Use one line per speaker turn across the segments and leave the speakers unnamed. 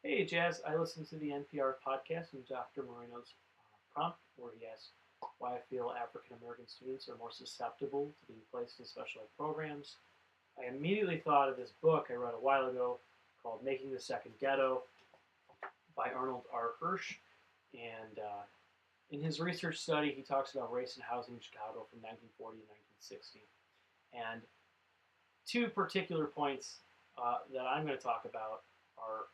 Hey, Jazz, I listened to the NPR podcast and Dr. Moreno's prompt where he asked why I feel African American students are more susceptible to being placed in special ed programs. I immediately thought of this book I read a while ago called Making the Second Ghetto by Arnold R. Hirsch. And in his research study, he talks about race and housing in Chicago from 1940 to 1960. And two particular points that I'm going to talk about are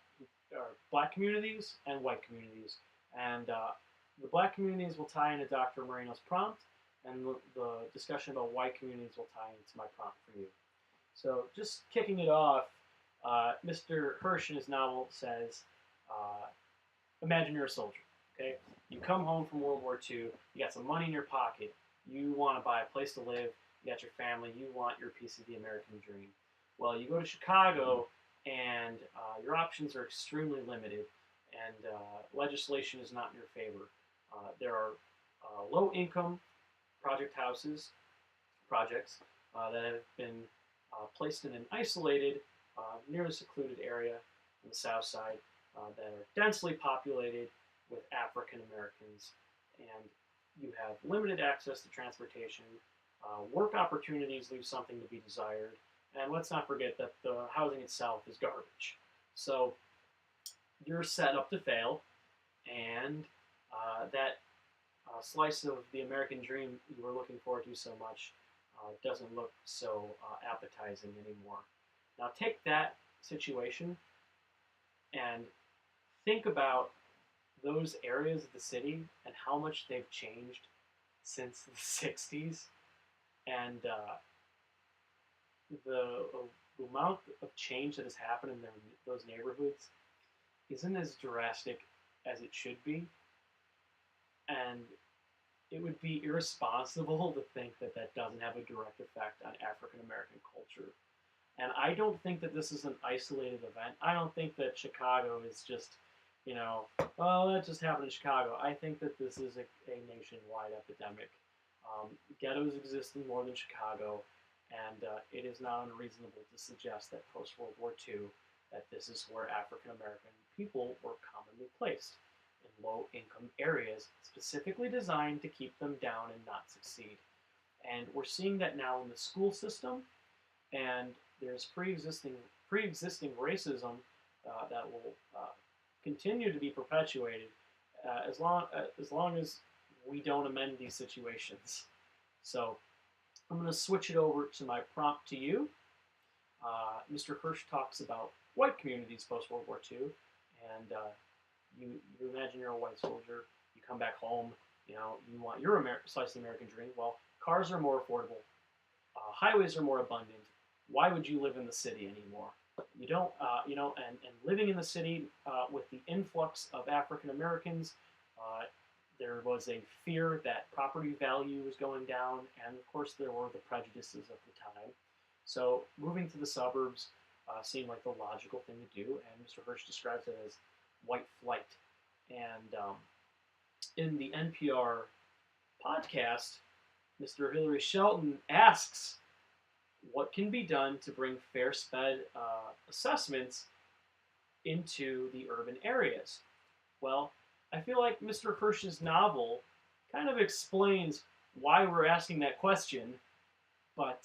black communities and white communities. And the black communities will tie into Dr. Moreno's prompt, and the discussion about white communities will tie into my prompt for you. So just kicking it off, Mr. Hirsch in his novel says, imagine you're a soldier, okay? You come home from World War II, you got some money in your pocket, you want to buy a place to live, you got your family, you want your piece of the American dream. Well, you go to Chicago, and your options are extremely limited, and legislation is not in your favor. There are low-income projects that have been placed in an isolated, nearly secluded area on the south side that are densely populated with African Americans, and you have limited access to transportation. Work opportunities leave something to be desired, and let's not forget that the housing itself is garbage. So you're set up to fail, and that slice of the American dream you were looking forward to so much doesn't look so appetizing anymore. Now take that situation and think about those areas of the city and how much they've changed since the 60s. And the amount of change that has happened in those neighborhoods isn't as drastic as it should be. And it would be irresponsible to think that that doesn't have a direct effect on African American culture. And I don't think that this is an isolated event. I don't think that Chicago is just, well, that just happened in Chicago. I think that this is a nationwide epidemic. Ghettos exist in more than Chicago, and it is not unreasonable to suggest that post-World War II, that this is where African American people were commonly placed, in low-income areas, specifically designed to keep them down and not succeed. And we're seeing that now in the school system, and there's pre-existing racism that will continue to be perpetuated as long as we don't amend these situations. So I'm going to switch it over to my prompt to you. Mr. Hirsch talks about white communities post-World War II, and you imagine you're a white soldier, you come back home, you want your slice of the American dream. Well, cars are more affordable, highways are more abundant. Why would you live in the city anymore? You don't, and living in the city with the influx of African Americans, there was a fear that property value was going down, and of course there were the prejudices of the time. So moving to the suburbs seemed like the logical thing to do, and Mr. Hirsch describes it as white flight. And in the NPR podcast, Mr. Hilary Shelton asks, what can be done to bring fair sped assessments into the urban areas? Well, I feel like Mr. Hirsch's novel kind of explains why we're asking that question, but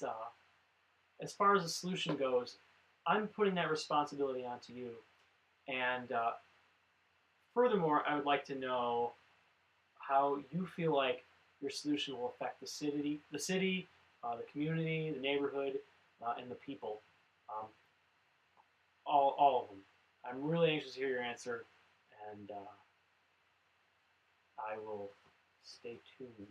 as far as the solution goes, I'm putting that responsibility onto you. And furthermore, I would like to know how you feel like your solution will affect the city, the community, the neighborhood, and the people. All of them. I'm really anxious to hear your answer, and I will stay tuned.